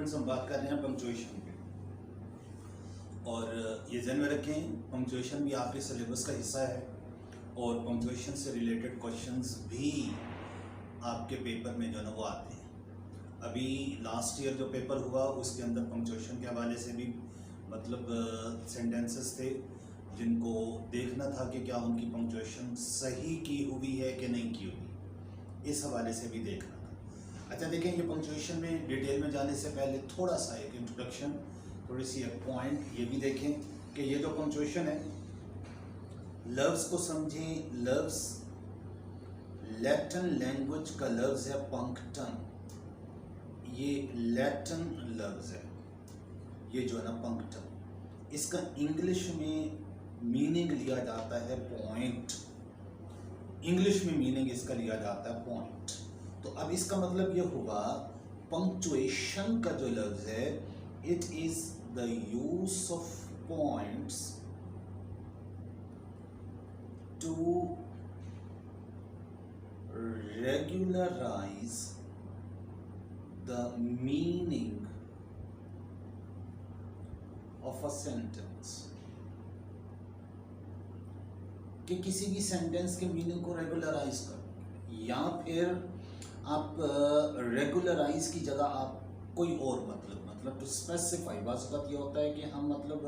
Students हम बात कर रहे हैं पंक्चुएशन पे, और ये ध्यान में रखें पंक्चुएशन भी आपके सिलेबस का हिस्सा है और पंक्चुएशन से रिलेटेड क्वेश्चंस भी आपके पेपर में जो है ना वो आते हैं। अभी लास्ट ईयर जो पेपर हुआ उसके अंदर पंक्चुएशन के हवाले से भी मतलब सेंटेंसेस थे जिनको देखना था कि क्या उनकी पंक्चुएशन सही की हुई है कि नहीं की हुई, इस हवाले से भी देखना था। अच्छा देखें, ये पंक्चुएशन में डिटेल में जाने से पहले थोड़ा सा एक इंट्रोडक्शन, थोड़ी सी एक पॉइंट ये भी देखें कि ये जो पंक्चुएशन है, लफ्ज़ को समझें। लफ्ज़ लैटिन लैंग्वेज का लफ्ज़ है पंक्टन, ये लैटिन लफ्ज़ है ये जो है ना पंक्टन। इसका इंग्लिश में मीनिंग लिया जाता है पॉइंट, इंग्लिश में मीनिंग इसका लिया जाता है पॉइंट। तो अब इसका मतलब ये हुआ पंक्चुएशन का जो लफ्ज़ है, it is the use of points to regularize the meaning of a sentence, कि किसी भी सेंटेंस के मीनिंग को रेगुलराइज कर, या फिर आप रेगुलराइज की जगह आप कोई और मतलब टू स्पेसिफाई। बात ये होता है कि हम मतलब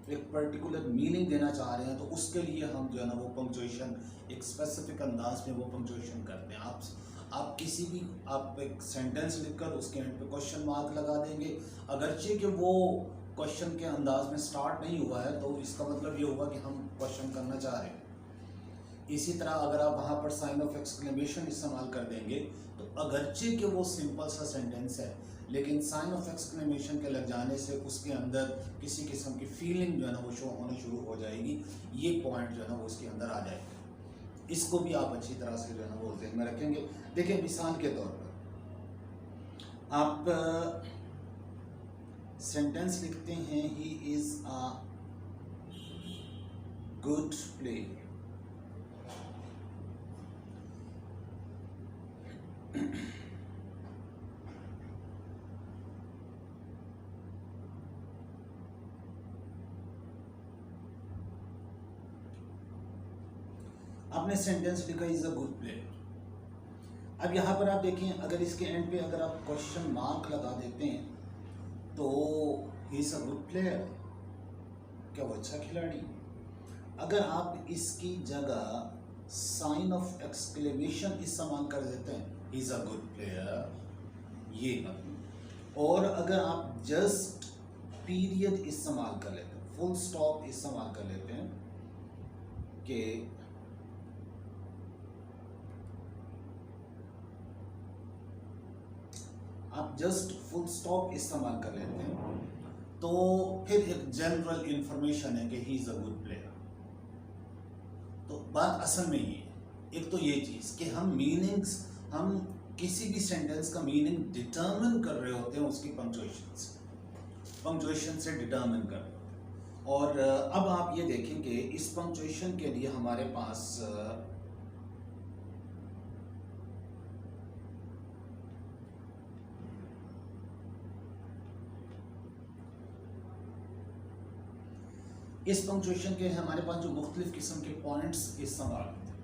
एक पर्टिकुलर मीनिंग देना चाह रहे हैं तो उसके लिए हम जो है ना वो पंक्चुएशन एक स्पेसिफिक अंदाज में वो पंक्चुएशन करते हैं। आप किसी भी आप एक सेंटेंस लिखकर उसके एंड पे क्वेश्चन मार्क लगा देंगे, अगरचे कि वो क्वेश्चन के अंदाज में स्टार्ट नहीं हुआ है तो इसका मतलब ये हुआ कि हम क्वेश्चन करना चाह रहे हैं। इसी तरह अगर आप वहाँ पर साइन ऑफ एक्सक्लेमेशन इस्तेमाल कर देंगे तो अगरचे कि वो सिंपल सा सेंटेंस है, लेकिन साइन ऑफ एक्सक्लेमेशन के लग जाने से उसके अंदर किसी किस्म की फीलिंग जो है ना वो शो होनी शुरू हो जाएगी। ये पॉइंट जो है ना वो उसके अंदर आ जाएगा। इसको भी आप अच्छी तरह से जो है ना वो ध्यान में रखेंगे। देखिए मिसाल के तौर पर आप सेंटेंस लिखते हैं, he is a good player. आपने सेंटेंस लिखा इज अ गुड प्लेयर। अब यहाँ पर आप देखें, अगर इसके एंड पे अगर आप क्वेश्चन मार्क लगा देते हैं तो he is a good player, क्या वो अच्छा खिलाड़ी? अगर आप इसकी जगह साइन ऑफ एक्सक्लेमेशन इस्तेमाल कर देते हैं, he is a good player, ये मतलब। और अगर आप जस्ट पीरियड इस्तेमाल कर लेते हैं, फुल स्टॉप इस्तेमाल कर लेते हैं कि आप जस्ट फुल स्टॉप इस्तेमाल कर लेते हैं तो फिर एक जनरल इंफॉर्मेशन है कि he is a good player. तो बात असल में ये है, एक तो ये चीज़ कि हम मीनिंग्स, हम किसी भी सेंटेंस का मीनिंग डिटर्मिन कर रहे होते हैं उसकी पंक्चुएशन से डिटर्मिन कर रहे होते हैं। और अब आप ये देखें कि इस पंक्चुएशन के लिए हमारे पास इस पंक्चुएशन के हमारे पास जो मुख्तलिफ किस्म के पॉइंट्स इस्तेमाल होते हैं,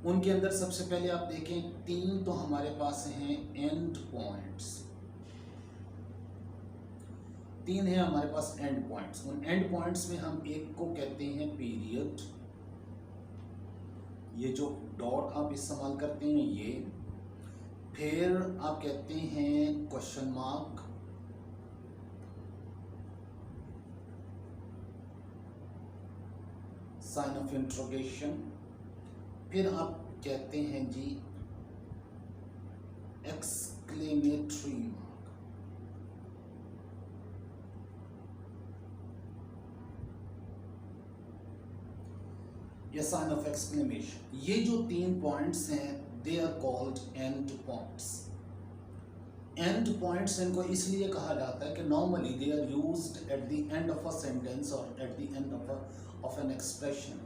उनके अंदर सबसे पहले आप देखें 3 तो हमारे पास हैं एंड पॉइंट्स। 3 है हमारे पास एंड पॉइंट्स। उन एंड पॉइंट्स में हम एक को कहते हैं पीरियड, ये जो डॉट आप इस्तेमाल करते हैं ये, फिर आप कहते हैं question mark, sign of interrogation, फिर आप कहते हैं जी एक्सक्लेमेटरी मार्क। या साइन ऑफ एक्सक्लेमेशन। ये जो 3 पॉइंट्स हैं they are called end points. End points इनको इसलिए कहा जाता है कि normally they are used at the end of a sentence और at the end of an expression.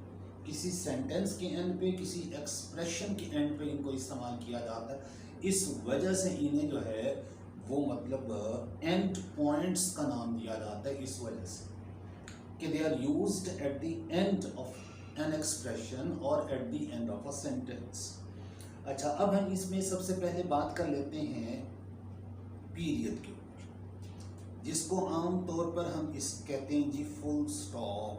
किसी सेंटेंस के एंड पे, किसी एक्सप्रेशन के एंड पे इनको इस्तेमाल किया जाता है। इस वजह से इन्हें जो है वो मतलब एंड पॉइंट्स का नाम दिया जाता है इस वजह से कि they are used at the end of an expression और at the end of a sentence. अच्छा, अब हम इसमें सबसे पहले बात कर लेते हैं पीरियड के ऊपर, जिसको आम तौर पर हम इस कहते हैं जी फुल स्टॉप,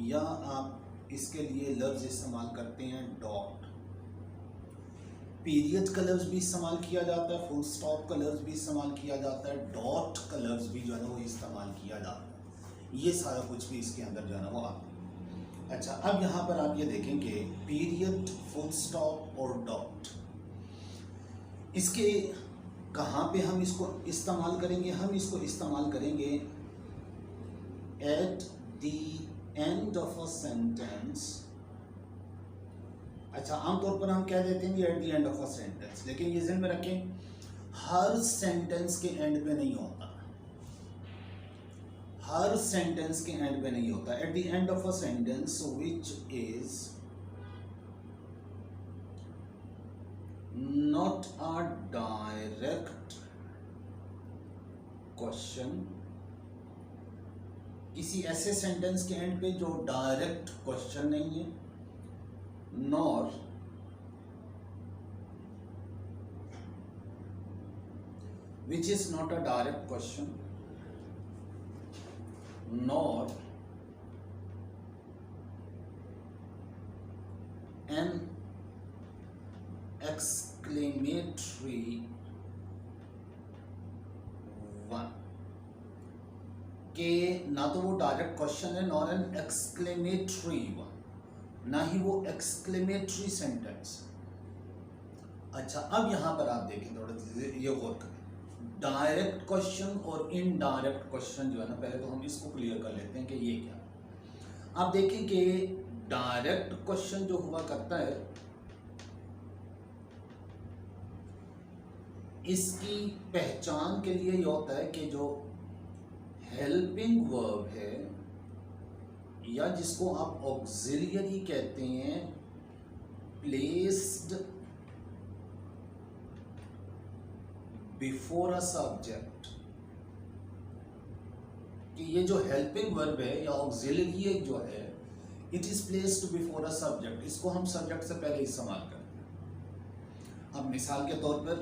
या आप इसके लिए लफ्ज इस्तेमाल करते हैं डॉट। पीरियड का लफ्ज भी इस्तेमाल किया जाता है, फुल स्टॉप का लफ्ज भी इस्तेमाल किया जाता है, डॉट का लफ्ज भी जो है ना वो इस्तेमाल किया जाता है। ये सारा कुछ भी इसके अंदर जो है ना वो आता है। अच्छा, अब यहाँ पर आप ये देखेंगे पीरियड, फुल स्टॉप और डॉट, इसके कहाँ पे हम इसको इस्तेमाल करेंगे? हम इसको इस्तेमाल करेंगे eight the end of a sentence. अच्छा, आमतौर पर हम कह देते हैं eight the end of a sentence, लेकिन ये ज़हन में रखें हर सेंटेंस के एंड पे नहीं होता, हर सेंटेंस के एंड पे नहीं होता। Eight the end of a sentence which is not a direct question, किसी ऐसे सेंटेंस के एंड पे जो डायरेक्ट क्वेश्चन नहीं है, nor which is not a direct question, nor an exclamatory one, के ना तो वो डायरेक्ट क्वेश्चन है नॉर एन एक्सक्लेमेटरी वन, ना ही वो एक्सक्लेमेटरी सेंटेंस। अच्छा, अब यहाँ पर आप देखें, थोड़ा ये गौर करें, डायरेक्ट क्वेश्चन और इनडायरेक्ट क्वेश्चन जो है ना, पहले तो हम इसको क्लियर कर लेते हैं कि ये क्या। आप देखें कि डायरेक्ट क्वेश्चन जो हुआ करता है, इसकी पहचान के लिए ये होता है कि जो हेल्पिंग वर्ब है या जिसको आप ऑक्सिलियरी कहते हैं, प्लेस्ड बिफोर अ सब्जेक्ट, कि ये जो हेल्पिंग वर्ब है या ऑक्सिलियरी जो है, it is placed before a subject, इसको हम सब्जेक्ट से पहले इस्तेमाल करते हैं। अब मिसाल के तौर पर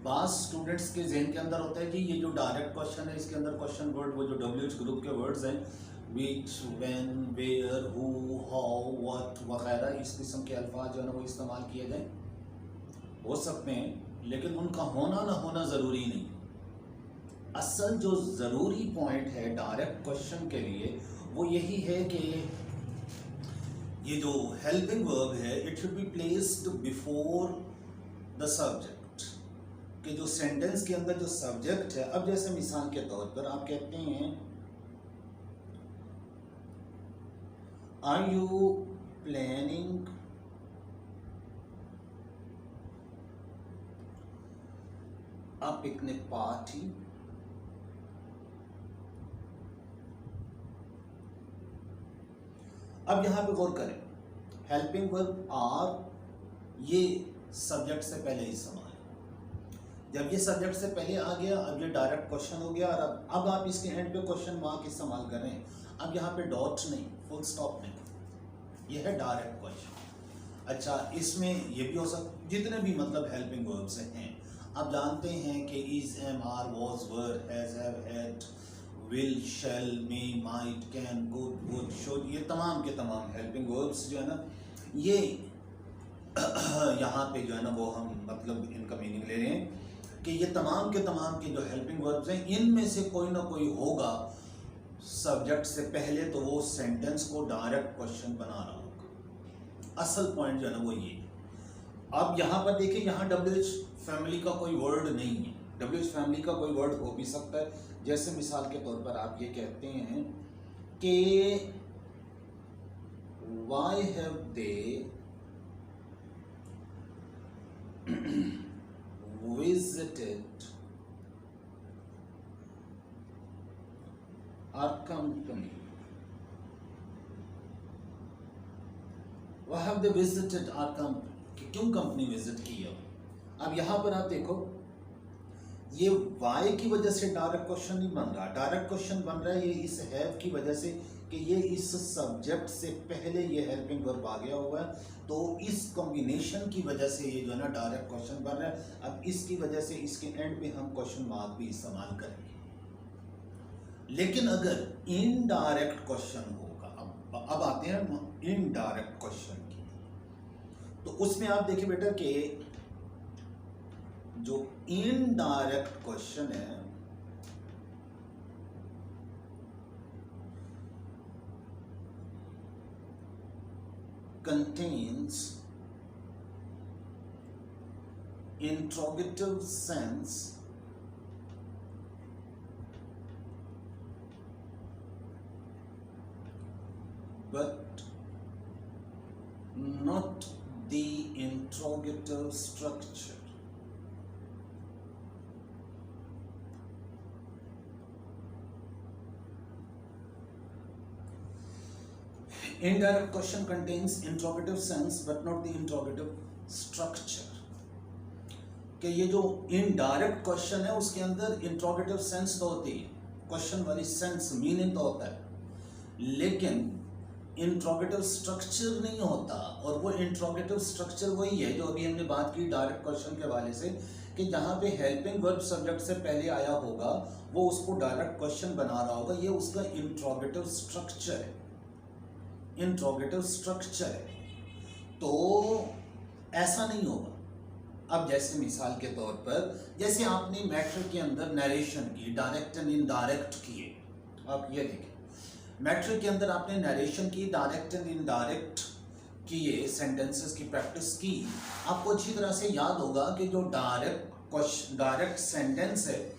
बास स्टूडेंट्स के जहन के अंदर होता है कि ये जो डायरेक्ट क्वेश्चन है, इसके अंदर क्वेश्चन वर्ड, वो जो WH ग्रुप के वर्ड्स हैं, which, when, where, who, how, what वगैरह, इस किस्म के अल्फाज जो है ना वो इस्तेमाल किए जाएं, हो सकते हैं, लेकिन उनका होना ना होना ज़रूरी नहीं। असल जो ज़रूरी पॉइंट है डायरेक्ट क्वेश्चन के लिए वो यही है कि ये जो हेल्पिंग वर्ब है, it should be placed before the subject, कि जो सेंटेंस के अंदर जो सब्जेक्ट है। अब जैसे मिसाल के तौर पर आप कहते हैं are you planning a picnic party, अब यहां पे गौर करें, हेल्पिंग वर्ब आर ये सब्जेक्ट से पहले इस्तेमाल, जब ये सब्जेक्ट से पहले आ गया, अब ये डायरेक्ट क्वेश्चन हो गया, और अब आप इसके एंड पे क्वेश्चन मार्क इस्तेमाल कर रहे हैं। अब यहाँ पे डॉट नहीं, फुल स्टॉप नहीं, ये है डायरेक्ट क्वेश्चन। अच्छा, इसमें ये भी हो सकता, जितने भी मतलब हेल्पिंग वर्ब्स हैं, आप जानते हैं कि is, am, are, was, were, has, have, had, will, shall, may, might, can, could, would, should, ये तमाम के तमाम हेल्पिंग वर्ब्स जो है ना, ये यहाँ पे जो है ना वो हम मतलब इनका मीनिंग ले रहे हैं कि ये तमाम के जो हेल्पिंग वर्ब्स हैं, इनमें से कोई ना कोई होगा सब्जेक्ट से पहले, तो वो सेंटेंस को डायरेक्ट क्वेश्चन बना रहा होगा। असल पॉइंट जो है ना वो ये। अब यहाँ पर देखिए, यहाँ WH फैमिली का कोई वर्ड नहीं है, WH फैमिली का कोई वर्ड हो भी सकता है। जैसे मिसाल के तौर पर आप ये कहते हैं कि why have they visited our company, why have they visited our company, कि क्यों कंपनी विजिट की है। अब यहां पर आप देखो, ये वाई की वजह से डायरेक्ट क्वेश्चन नहीं बन रहा, डायरेक्ट क्वेश्चन बन रहा है ये इस हैव की वजह से कि ये इस सब्जेक्ट से पहले ये हेल्पिंग वर्ब आ गया हुआ है, तो इस कॉम्बिनेशन की वजह से ये जो है ना डायरेक्ट क्वेश्चन बन रहा है। अब इसकी वजह से इसके एंड पे हम क्वेश्चन मार्क भी इस्तेमाल करेंगे। लेकिन अगर इनडायरेक्ट क्वेश्चन होगा, अब आते हैं इनडायरेक्ट क्वेश्चन की, तो उसमें आप देखिए बेटा कि जो इनडायरेक्ट क्वेश्चन है contains interrogative sense but not the interrogative structure. Indirect question contains interrogative sense but not the interrogative structure. कि ये जो इनडायरेक्ट क्वेश्चन है उसके अंदर इंट्रोगेटिव सेंस तो होती है, क्वेश्चन वाली सेंस मीनिंग तो होता है, लेकिन इंट्रोगेटिव स्ट्रक्चर नहीं होता। और वो इंट्रोगेटिव स्ट्रक्चर वही है जो अभी हमने बात की डायरेक्ट क्वेश्चन के हवाले से, कि जहाँ पे हेल्पिंग वर्ब सब्जेक्ट से पहले आया होगा वो उसको डायरेक्ट क्वेश्चन बना रहा होगा, ये उसका इंट्रोगेटिव स्ट्रक्चर है, इंट्रोगेटिव स्ट्रक्चर है। तो ऐसा नहीं होगा। अब जैसे मिसाल के तौर पर, जैसे आपने मैटर के अंदर नरेशन की, डायरेक्ट एंड इनडायरेक्ट किए, आप ये देखिए मैटर के अंदर आपने नरेशन की, डायरेक्ट एंड इनडायरेक्ट किए, सेंटेंसेस की प्रैक्टिस की। आपको अच्छी तरह से याद होगा कि जो डायरेक्ट सेंटेंस है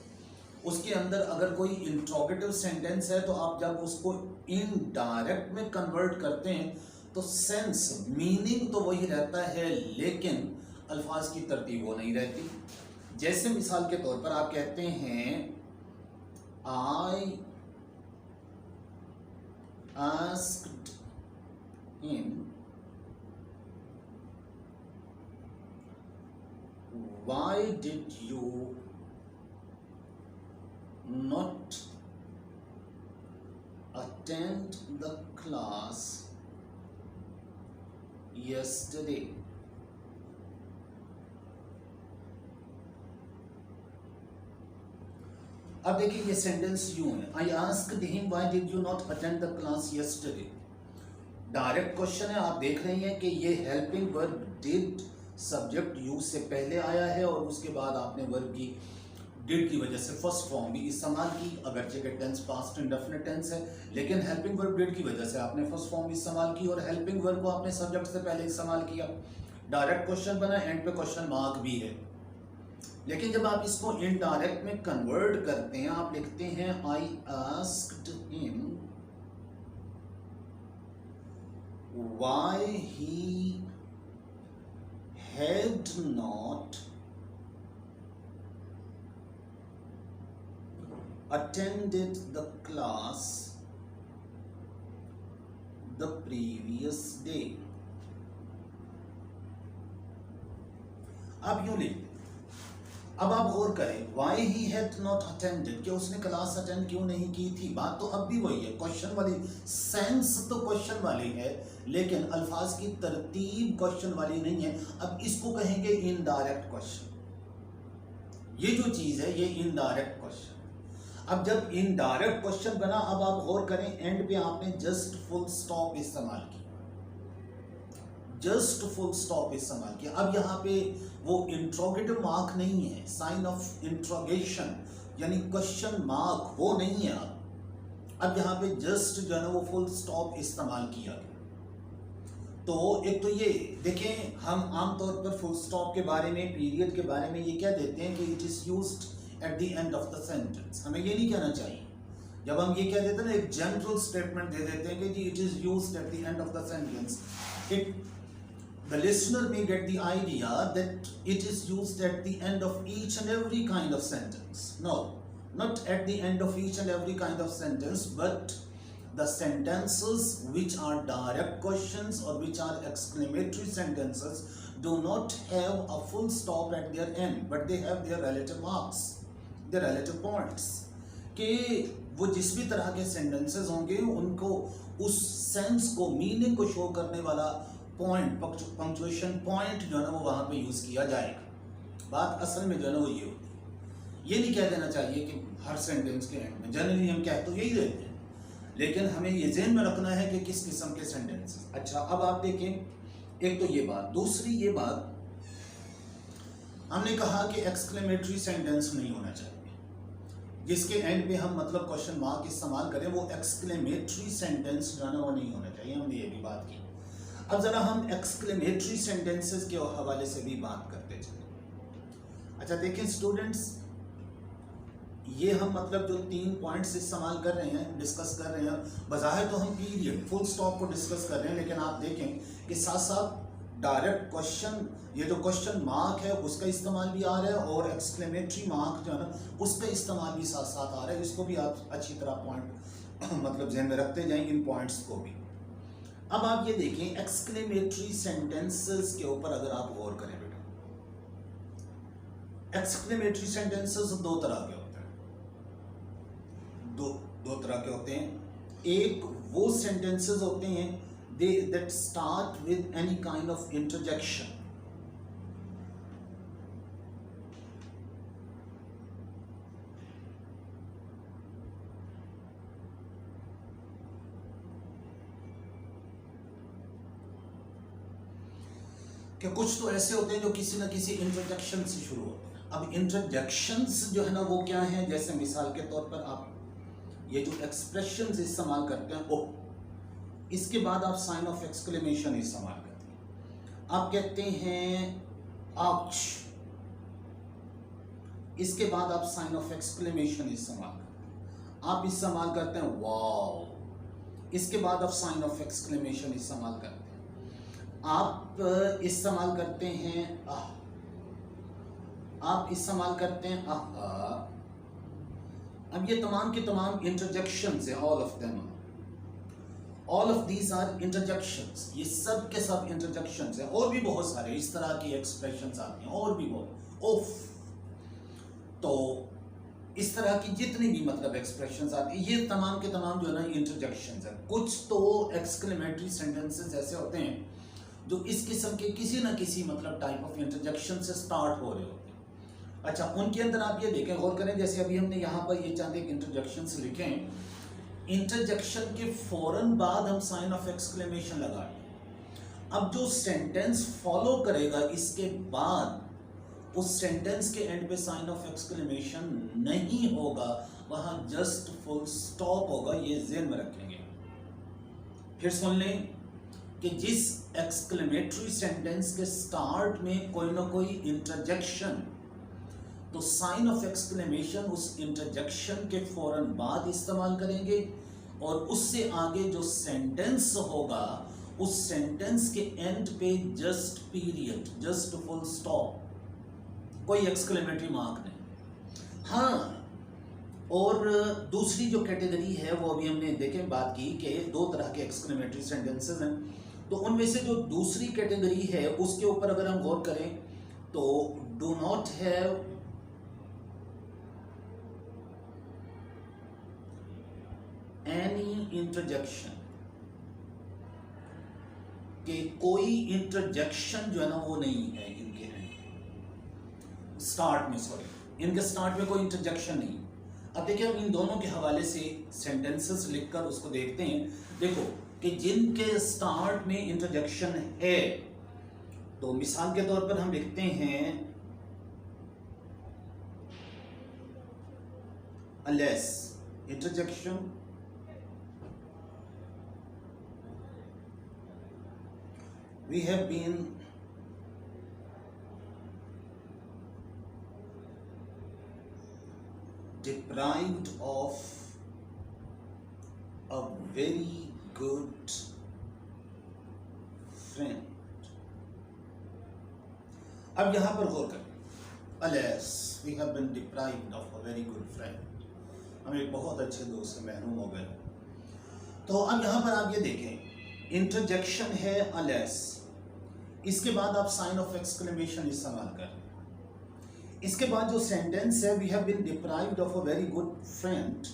उसके अंदर अगर कोई इंट्रोगेटिव सेंटेंस है तो आप जब उसको इनडायरेक्ट में कन्वर्ट करते हैं तो सेंस मीनिंग तो वही रहता है, लेकिन अल्फाज की तरतीब वो नहीं रहती। जैसे मिसाल के तौर पर आप कहते हैं I asked him why did you not attend the class yesterday. अब देखिए ये सेंटेंस यूं है, I asked him why did you not attend the class yesterday. Direct question है, आप देख रहे हैं कि ये helping verb did subject you से पहले आया है और उसके बाद आपने वर्ब की डिड की वजह से फर्स्ट फॉर्म भी इस्तेमाल की, अगरचे के टेंस पास्ट इंडेफिनिट टेंस है, लेकिन हेल्पिंग वर्ब डिड की वजह से आपने फर्स्ट फॉर्म भी इस्तेमाल की और हेल्पिंग वर्ब को आपने सब्जेक्ट से पहले इस्तेमाल किया। डायरेक्ट क्वेश्चन बना, एंड पे क्वेश्चन मार्क भी है। लेकिन जब आप इसको इनडायरेक्ट में कन्वर्ट करते हैं, आप लिखते हैं I asked him why he had not attended the class the previous day. अब यूं लिख, अब आप गौर करें why he had not attended, कि उसने क्लास अटेंड क्यों नहीं की थी। बात तो अब भी वही है, क्वेश्चन वाली सेंस तो क्वेश्चन वाली है, लेकिन अल्फाज की तरतीब क्वेश्चन वाली नहीं है। अब इसको कहेंगे इनडायरेक्ट क्वेश्चन। ये जो चीज है ये इनडायरेक्ट क्वेश्चन। अब जब इनडायरेक्ट क्वेश्चन बना, अब आप गौर करें एंड पे आपने जस्ट फुल स्टॉप इस्तेमाल किया, जस्ट फुल स्टॉप इस्तेमाल किया। अब यहाँ पे वो इंट्रोगेटिव मार्क नहीं है, साइन ऑफ इंट्रोगेशन यानी क्वेश्चन मार्क वो नहीं है। अब यहाँ पे जस्ट जो है ना वो फुल स्टॉप इस्तेमाल किया गया। तो एक तो ये देखें, हम आमतौर पर फुल स्टॉप के बारे में, पीरियड के बारे में ये क्या देते हैं कि it is used at the end of the sentence। हमें ये नहीं कहना चाहिए। जब हम ये कह देते हैं ना, एक जनरल स्टेटमेंट दे देते हैं कि जी it is used at the end of the sentence, the listener may get the idea that it is used at the end of each and every kind of sentence. No, not at the end of each and every kind of sentence, but the sentences which are direct questions or which are exclamatory sentences do not have a full stop at their end, but they have their relative marks, their relative points. कि वो जिस भी तरह के sentences होंगे उनको उस sense को, मीनिंग को शो करने वाला पॉइंट, पंक्चुएशन पॉइंट जो है ना वो वहाँ पे यूज़ किया जाएगा। बात असल में जो है ना वो ये होती है। ये नहीं कह देना चाहिए कि हर सेंटेंस के एंड में, जनरली हम कह तो यही देते हैं, लेकिन हमें ये ज़हन में रखना है कि किस किस्म के सेंटेंसेस। अच्छा, अब आप देखें, एक तो ये बात, दूसरी ये बात हमने कहा कि एक्सक्लेमेटरी सेंटेंस नहीं होना चाहिए, जिसके एंड पे हम मतलब क्वेश्चन मार्क इस्तेमाल करें, वो एक्सक्लेमेटरी सेंटेंस जो है ना वो नहीं होना चाहिए। हमने ये भी बात की। अब ज़रा हम एक्सक्लेमेटरी सेंटेंसेस के हवाले से भी बात करते चलें। अच्छा देखें स्टूडेंट्स, ये हम मतलब जो 3 पॉइंट्स इस्तेमाल कर रहे हैं, डिस्कस कर रहे हैं, बज़ाहिर तो हम पीरियड फुल स्टॉप को डिस्कस कर रहे हैं, लेकिन आप देखें कि साथ साथ डायरेक्ट क्वेश्चन, ये जो क्वेश्चन मार्क है उसका इस्तेमाल भी आ रहा है और एक्सक्लेमेटरी मार्क जो है ना उसका इस्तेमाल भी साथ साथ आ रहा है। इसको भी आप अच्छी तरह पॉइंट मतलब ज़हन में रखते जाएं, इन पॉइंट्स को भी। अब आप ये देखें, एक्सक्लेमेटरी सेंटेंसेस के ऊपर अगर आप गौर करें बेटा, एक्सक्लेमेटरी सेंटेंसेस 2 तरह के होते हैं, दो तरह के होते हैं। एक वो सेंटेंसेस होते हैं that start with any kind of interjection, कि कुछ तो ऐसे होते हैं जो किसी न किसी इंटरजेक्शन से शुरू होते हैं। अब इंटरजेक्शंस जो है ना वो क्या हैं, जैसे मिसाल के तौर पर आप ये जो एक्सप्रेशंस इस्तेमाल करते हैं, ओह, इसके बाद आप साइन ऑफ एक्सक्लेमेशन इस्तेमाल करते हैं। आप कहते हैं आउच, इसके बाद आप साइन ऑफ एक्सक्लेमेशन इस्तेमाल करते हैं। आप इस्तेमाल करते हैं वाओ, इसके बाद आप साइन ऑफ एक्सक्लेमेशन इस्तेमाल करते हैं। आप इस्तेमाल करते हैं आह, आप इस्तेमाल करते हैं आहा। अब ये तमाम के तमाम इंटरजेक्शंस है, all of them, all of these are interjections, ये सब के सब इंटरजेक्शंस है। और भी बहुत सारे इस तरह की एक्सप्रेशंस आती हैं, और भी बहुत, ओफ, तो इस तरह की जितनी भी मतलब एक्सप्रेशंस आती है, ये तमाम के तमाम जो है ना इंटरजेक्शंस है। कुछ तो एक्सक्लेमेटरी सेंटेंसेस ऐसे होते हैं जो इस किस्म के किसी न किसी मतलब टाइप ऑफ इंटरजेक्शन से स्टार्ट हो रहे होते हैं। अच्छा, उनके अंदर आप ये देखें, गौर करें, जैसे अभी हमने यहाँ पर ये चंद एक इंटरजेक्शंस लिखे हैं, इंटरजेक्शन के फौरन बाद हम साइन ऑफ एक्सक्लेमेशन लगाएं। अब जो सेंटेंस फॉलो करेगा इसके बाद उस सेंटेंस के एंड पे साइन ऑफ एक्सक्लेमेशन नहीं होगा, वहां जस्ट फुल स्टॉप होगा। ये ज़हन में रखेंगे। फिर सुन लें कि जिस एक्सक्लेमेटरी सेंटेंस के स्टार्ट में कोई ना कोई इंटरजेक्शन, तो साइन ऑफ एक्सक्लेमेशन उस इंटरजेक्शन के फौरन बाद इस्तेमाल करेंगे, और उससे आगे जो सेंटेंस होगा उस सेंटेंस के एंड पे just period, just full stop, कोई एक्सक्लेमेटरी मार्क नहीं। हाँ, और दूसरी जो कैटेगरी है वो अभी हमने देखें बात की कि 2 तरह के एक्सक्लेमेटरी सेंटेंसेस हैं, तो उनमें से जो दूसरी कैटेगरी है उसके ऊपर अगर हम गौर करें तो do not have any interjection, कि कोई इंटरजेक्शन जो है ना वो नहीं है इनके स्टार्ट में, सॉरी, इनके स्टार्ट में कोई इंटरजेक्शन नहीं। अब देखिए, हम इन दोनों के हवाले से सेंटेंसेस लिखकर उसको देखते हैं। देखो कि जिनके स्टार्ट में इंटरजेक्शन है, तो मिसाल के तौर पर हम लिखते हैं unless interjection, we have been deprived of a very good friend. अब यहां पर गौर करें, alas we have been deprived of a very good friend, हम एक बहुत अच्छे दोस्त से महरूम हो गए। तो अब यहां पर आप ये देखें, इंटरजेक्शन है अलेस, इसके बाद आप साइन ऑफ एक्सक्लेमेशन इस्तेमाल कर, इसके बाद जो सेंटेंस है we have been deprived of a very good friend,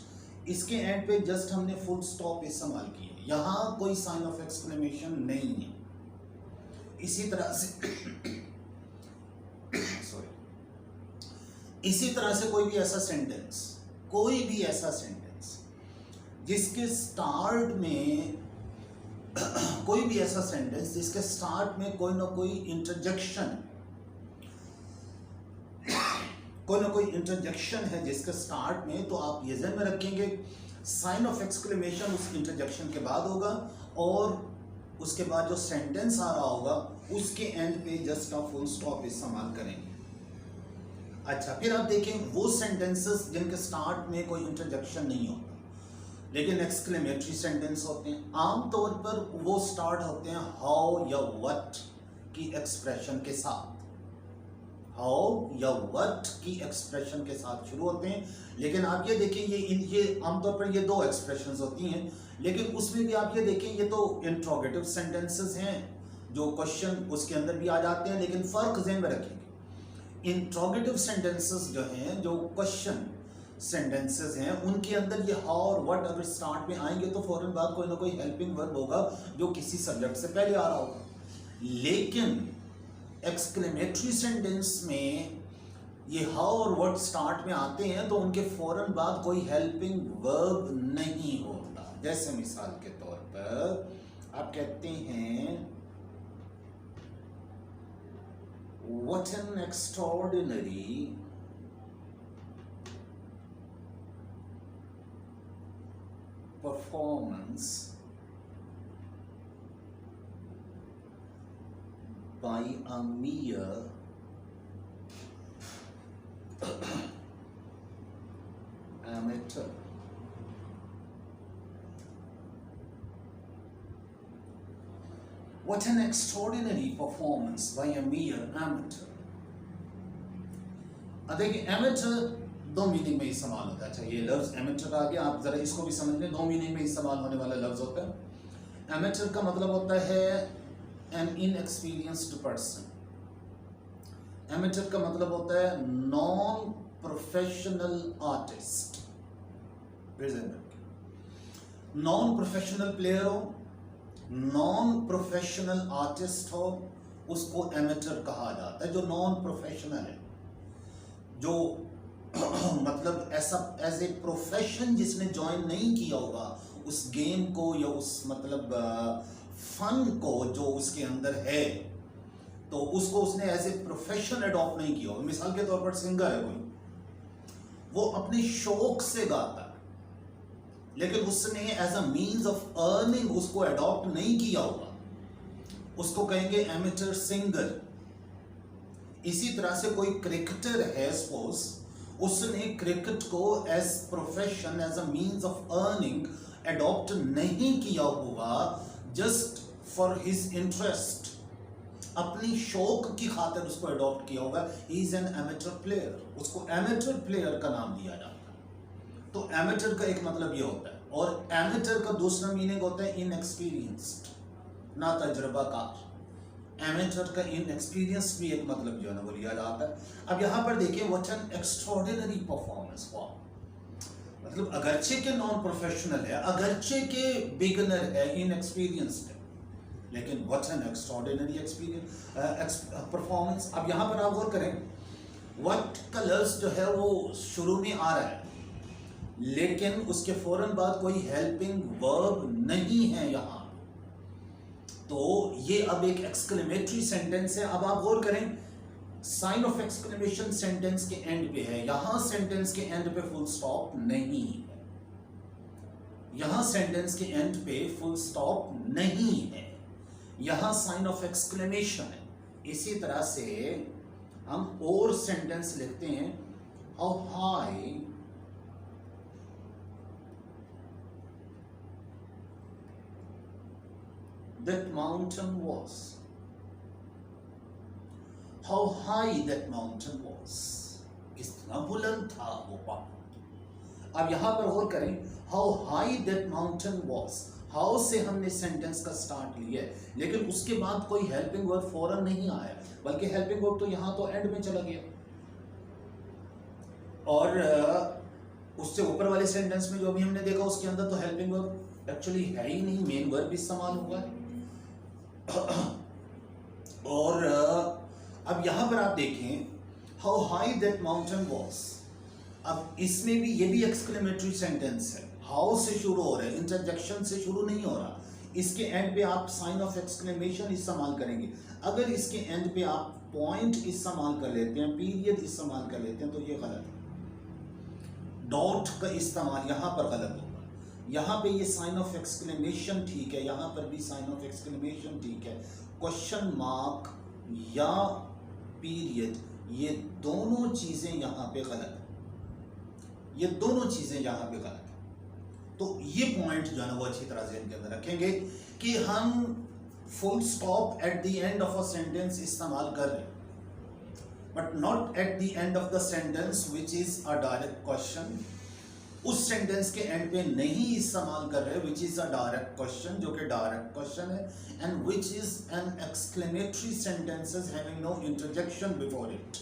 इसके एंड पे जस्ट हमने फुल स्टॉप इस्तेमाल किए, यहां कोई साइन ऑफ एक्सक्लेमेशन नहीं है। इसी तरह से सॉरी, इसी तरह से कोई भी ऐसा सेंटेंस जिसके स्टार्ट में कोई भी ऐसा सेंटेंस जिसके स्टार्ट में कोई ना कोई इंटरजेक्शन है जिसके स्टार्ट में, तो आप ये ध्यान में रखेंगे साइन ऑफ एक्सक्लेमेशन उस इंटरजेक्शन के बाद होगा और उसके बाद जो सेंटेंस आ रहा होगा उसके एंड पे जस्ट आप फुल स्टॉप इस्तेमाल करेंगे। अच्छा, फिर आप देखें वो सेंटेंसेस जिनके स्टार्ट में कोई इंटरजेक्शन नहीं होता लेकिन एक्सक्लेमेटरी सेंटेंस होते हैं, आमतौर पर वो स्टार्ट होते हैं हाउ या व्हाट की एक्सप्रेशन के साथ, हाउ या व्हाट की एक्सप्रेशन के साथ शुरू होते हैं। लेकिन आप ये देखें ये आमतौर पर ये दो एक्सप्रेशंस होती हैं, लेकिन उसमें भी आप ये देखें ये तो इंट्रोगेटिव सेंटेंसेस हैं, जो क्वेश्चन उसके अंदर भी आ जाते हैं, लेकिन फर्क ज़हन में रखेंगे, इंट्रोगेटिव सेंटेंसेस जो हैं, जो क्वेश्चन सेंटेंसेस हैं, उनके अंदर ये हाउ और व्हाट अगर स्टार्ट में आएंगे तो फौरन बाद कोई ना कोई हेल्पिंग वर्ब होगा जो किसी सब्जेक्ट से पहले आ रहा होगा। लेकिन एक्सक्लेमेटरी सेंटेंस में ये हाउ और व्हाट स्टार्ट में आते हैं तो उनके फौरन बाद कोई हेल्पिंग वर्ब नहीं होता। जैसे मिसाल के तौर पर आप कहते हैं what an extraordinary performance by a mere amateur. What an extraordinary performance by a mere amateur. देखिए amateur दो मीनिंग में इस्तेमाल होता है। अच्छा, ये लफ्ज amateur आ गया, आप जरा इसको भी समझ लें, दो मीनिंग में इस्तेमाल होने वाला लफ्ज होता है। amateur का मतलब होता है an inexperienced person. Amateur का मतलब होता है non professional artist. non professional player हो, non professional artist हो, उसको amateur कहा जाता है। जो non professional है, जो मतलब ऐसा एज ए प्रोफेशन जिसने ज्वाइन नहीं किया होगा उस गेम को या उस मतलब फन को जो उसके अंदर है, तो उसको उसने एज ए प्रोफेशन अडॉप्ट नहीं किया होगा। मिसाल के तौर पर सिंगर है कोई, वो अपने शौक से गाता है लेकिन उसने as a means of earning उसको अडॉप्ट नहीं किया होगा, उसको कहेंगे एमेचर सिंगर। इसी तरह से कोई क्रिकेटर है, सपोज उसने क्रिकेट को as profession as a means of earning adopt नहीं किया होगा, जस्ट फॉर हिज इंटरेस्ट, अपनी शौक की खातिर उसको अडॉप्ट किया होगा। He is an amateur player, उसको एमेचर प्लेयर का नाम दिया जाता है। तो एमेचर का एक मतलब ये होता है, और एमेचर का दूसरा मीनिंग होता है इनएक्सपीरियंस्ड, ना तजुर्बाकार। एमेचर का इनएक्सपीरियंस भी एक मतलब जो है ना वो लिया जाता है। अब यहाँ पर देखिए व्हाट एन एक्स्ट्राऑर्डिनरी परफॉर्मेंस हुआ, मतलब अगरचे के नॉन प्रोफेशनल है, अगरचे के बिगिनर है, इनएक्सपीरियंस्ड है, लेकिन what an extraordinary experience performance. अब यहाँ पर आप गौर करें, व्हाट का लफ्ज जो है वो शुरू में आ रहा है लेकिन उसके फौरन बाद कोई हेल्पिंग वर्ब नहीं है यहाँ, तो ये अब एक एक्सक्लेमेटरी सेंटेंस है। अब आप गौर करें, साइन ऑफ एक्सक्लेमेशन सेंटेंस के एंड पे है, यहां सेंटेंस के एंड पे फुल स्टॉप नहीं है, यहां सेंटेंस के एंड पे फुल स्टॉप नहीं है, यहां साइन ऑफ एक्सक्लेमेशन है। इसी तरह से हम और सेंटेंस लिखते हैं, how high that mountain was, how high that mountain was, कितना बुलंद था वो पहाड़। अब यहां पर गौर करें, how high that mountain was, how से हमने सेंटेंस का स्टार्ट लिया है, लेकिन उसके बाद कोई हेल्पिंग वर्ब फौरन नहीं आया, बल्कि हेल्पिंग वर्ब तो यहाँ तो एंड में चला गया। और उससे ऊपर वाले सेंटेंस में जो अभी हमने देखा उसके अंदर तो हेल्पिंग वर्ब एक्चुअली है ही नहीं, मेन वर्ब इस्तेमाल हुआ है। और अब यहां पर आप देखें how high that mountain was, अब इसमें भी ये भी एक्सक्लेमेटरी सेंटेंस है, हाउ से शुरू हो रहा है, इंटरजेक्शन से शुरू नहीं हो रहा। इसके एंड पे आप साइन ऑफ एक्सक्लेमेशन इस्तेमाल करेंगे। अगर इसके एंड पे आप पॉइंट इस्तेमाल कर लेते हैं, पीरियड इस्तेमाल कर लेते हैं, तो ये गलत है। डॉट का इस्तेमाल यहाँ पर गलत होगा। यहाँ पे ये साइन ऑफ एक्सक्लेमेशन ठीक है, यहाँ पर भी साइन ऑफ एक्सक्लेमेशन ठीक है। क्वेश्चन मार्क या पीरियड, ये दोनों चीजें यहाँ पे गलत है, ये दोनों चीजें यहाँ पे गलत है। तो ये पॉइंट जो है ना वो अच्छी तरह से इनके अंदर रखेंगे कि हम full stop at the end of a sentence इस्तेमाल कर रहे हैं, but not at the end of the sentence which is a direct question. उस सेंटेंस के एंड पे नहीं इस्तेमाल कर रहे which is a direct question, जो कि डायरेक्ट क्वेश्चन है, and which is an exclamatory sentences having no interjection before it,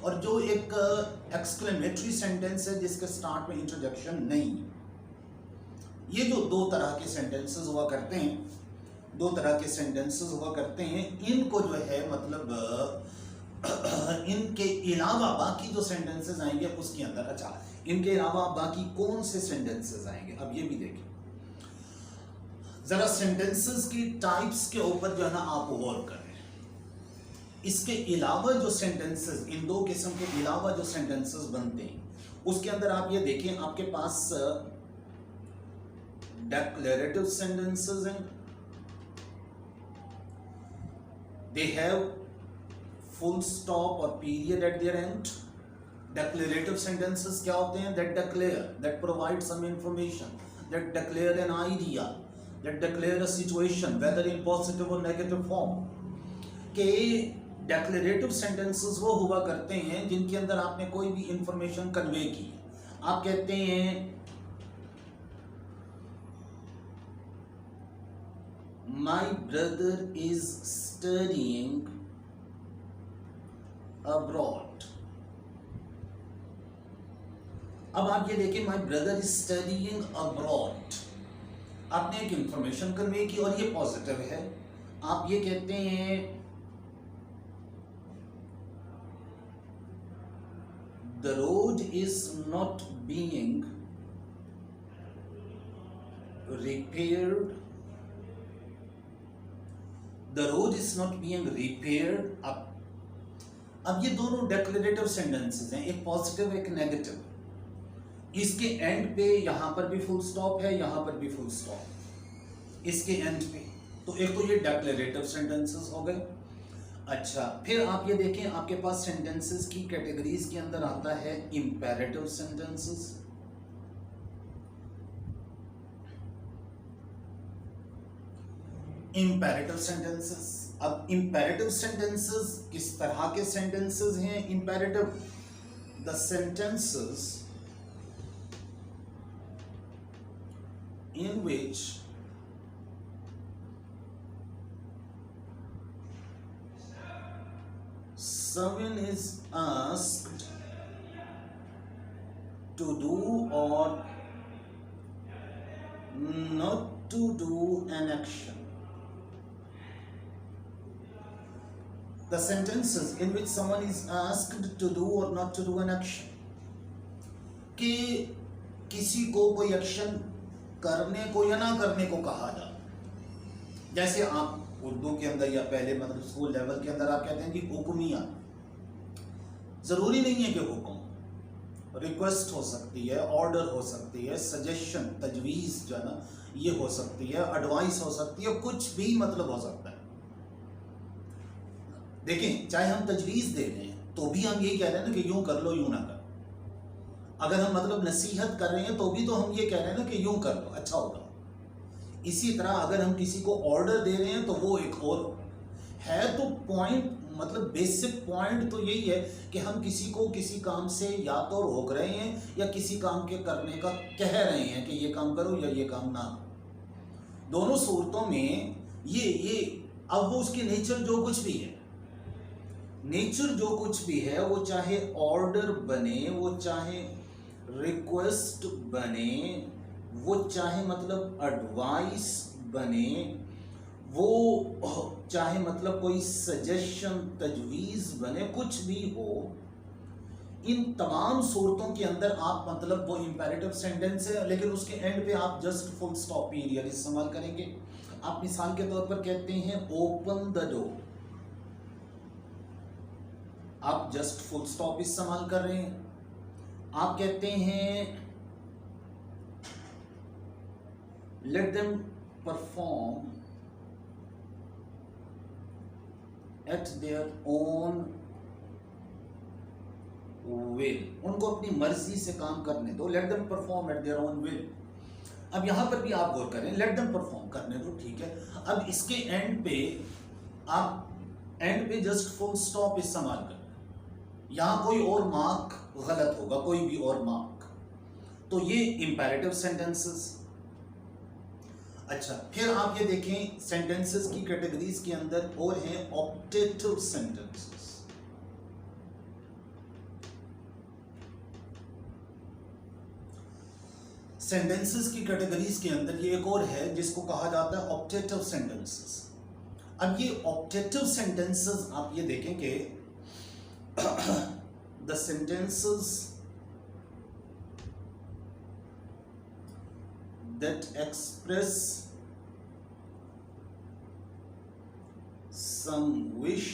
और जो एक एक्सक्लेमेटरी सेंटेंस है जिसके स्टार्ट में इंटरजेक्शन नहीं। ये जो दो तरह के सेंटेंसेस हुआ करते हैं, दो तरह के सेंटेंसेस हुआ करते हैं, इनको जो है मतलब इनके अलावा बाकी जो सेंटेंसेस आएंगे उसके अंदर, अच्छा इनके अलावा बाकी कौन से सेंटेंसेस आएंगे, अब ये भी देखिए जरा सेंटेंसेस की टाइप्स के ऊपर जो है ना आप गौर करें। इसके अलावा जो सेंटेंसेस, इन दो किस्म के अलावा जो सेंटेंसेस बनते हैं उसके अंदर आप ये देखें, आपके पास डेक्लेरेटिव सेंटेंसेस हैं, they have full stop or period at their end. Declarative sentences क्या होते हैं? That declare, that provide some information, that declare an idea, that declare a situation, whether in positive or negative form. के declarative sentences वो हुआ करते हैं जिनके अंदर आपने कोई भी information convey की। आप कहते हैं my brother is studying abroad। अब आप ये देखें my brother is studying abroad, आपने एक इंफॉर्मेशन कन्वे की और ये पॉजिटिव है। आप ये कहते हैं the road is not being repaired, the road is not being repaired। अब ये दोनों डेक्लेरेटिव सेंटेंसेस हैं, एक पॉजिटिव एक नेगेटिव। इसके एंड पे यहां पर भी फुल स्टॉप है, यहां पर भी फुल स्टॉप इसके एंड पे, तो एक तो ये डेक्लेरेटिव सेंटेंसेस हो गए। अच्छा फिर आप ये देखें, आपके पास सेंटेंसेस की कैटेगरीज के अंदर आता है इंपेरेटिव सेंटेंसेस। इंपेरेटिव सेंटेंसेस, अब इंपेरेटिव सेंटेंसेस किस तरह के सेंटेंसेस हैं? Imperative, the sentences in which someone is asked to do or not to do an action. The sentences in which someone is asked to do or not to do an action, कि किसी को कोई action करने को या ना करने को कहा जाए। जैसे आप उर्दू के अंदर या पहले मतलब स्कूल लेवल के अंदर आप कहते हैं कि हुक्मिया, जरूरी नहीं है कि हुक्म, रिक्वेस्ट हो सकती है, ऑर्डर हो सकती है, सजेशन तजवीज़ जो है ना ये हो सकती है, एडवाइस हो सकती है, कुछ भी मतलब हो सकता है। देखें चाहे हम तजवीज़ दे रहे हैं तो भी हम यही कह रहे हैं ना कि यूं कर लो यूं ना कर। अगर हम मतलब नसीहत कर रहे हैं तो भी तो हम ये कह रहे हैं ना कि यूं कर लो अच्छा होगा। इसी तरह अगर हम किसी को ऑर्डर दे रहे हैं तो वो एक और है। तो पॉइंट मतलब बेसिक पॉइंट तो यही है कि हम किसी को किसी काम से या तो रोक रहे हैं या किसी काम के करने का कह रहे हैं कि ये काम करो या ये काम ना। दोनों सूरतों में ये अब वो उसके नेचर जो कुछ भी है, नेचर जो कुछ भी है, वो चाहे ऑर्डर बने, वो चाहे रिक्वेस्ट बने, वो चाहे मतलब एडवाइस बने, वो चाहे मतलब कोई सजेशन तजवीज़ बने, कुछ भी हो, इन तमाम सूरतों के अंदर आप मतलब वो इंपेरेटिव सेंटेंस है, लेकिन उसके एंड पे आप जस्ट फुल स्टॉप पीरियड इस्तेमाल करेंगे। आप मिसाल के तौर पर कहते हैं ओपन द डोर, आप जस्ट फुल स्टॉप इस्तेमाल कर रहे हैं। आप कहते हैं let them perform at their own will, उनको अपनी मर्जी से काम करने दो, let them perform at their own will. अब यहां पर भी आप गौर करें, लेट देम परफॉर्म करने दो, ठीक है। अब इसके एंड पे आप एंड पे जस्ट फुल स्टॉप इस्तेमाल कर, यहां कोई और मार्क गलत होगा, कोई भी और मार्क, तो ये इंपेरेटिव सेंटेंसेस। अच्छा, फिर आप ये देखें सेंटेंसेस की कैटेगरीज के अंदर और हैं ऑप्टेटिव सेंटेंसेस। सेंटेंसेस की कैटेगरीज के अंदर ये एक और है जिसको कहा जाता है ऑप्टेटिव सेंटेंसेस। अब ये ऑप्टेटिव सेंटेंसेस आप ये देखें कि the sentences that express some wish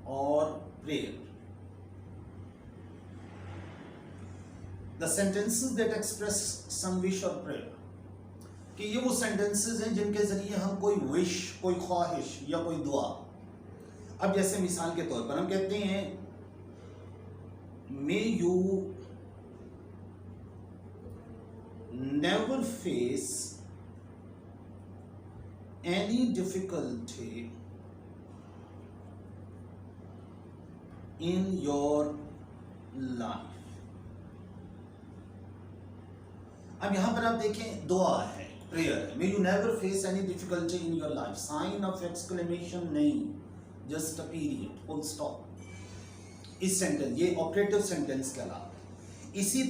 और prayer, the sentences that express some wish और प्रेयर, कि ये वो सेंटेंसेस हैं जिनके जरिए हम कोई विश, कोई ख्वाहिश या कोई दुआ, अब जैसे मिसाल के तौर पर हम कहते हैं may you never face any difficulty in your life. अब यहां पर आप देखें दुआ है, प्रेयर है, may you never face any difficulty in your life, sign of exclamation नहीं, just a period, full stop. इस सेंटेंस, ये ऑपरेटिव सेंटेंस कहलाता है। इसी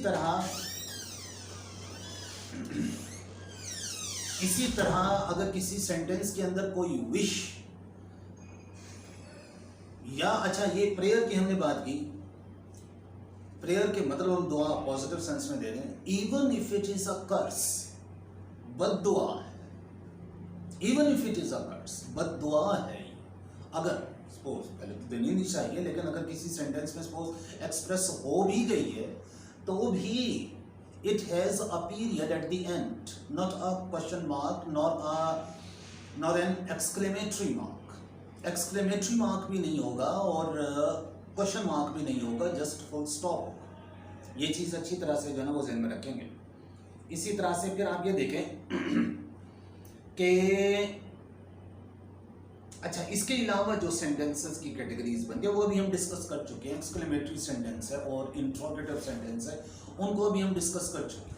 तरह अगर किसी सेंटेंस के अंदर कोई विश या, अच्छा ये प्रेयर की हमने बात की, प्रेयर के मतलब हम दुआ पॉजिटिव सेंस में दे रहे हैं, even if it is a curse, बद्दुआ है, even if it is a curse, बद्दुआ है। अगर सपोज, पहले तो देनी नहीं चाहिए, लेकिन अगर किसी सेंटेंस में सपोज एक्सप्रेस हो भी गई है तो भी it has a period eight the and, not a question mark, not an exclamatory mark. Exclamatory mark भी नहीं होगा और क्वेश्चन मार्क भी नहीं होगा, जस्ट फुल स्टॉप होगा। ये चीज़ अच्छी तरह से जो है ना वो ध्यान में रखेंगे। इसी तरह से फिर आप ये देखें कि अच्छा, इसके अलावा जो सेंटेंसेस की कैटेगरीज बनती है वो भी हम डिस्कस कर चुके हैं। एक्सक्लेमेटरी सेंटेंस है और इंट्रोगेटिव सेंटेंस है, उनको भी हम डिस्कस कर चुके हैं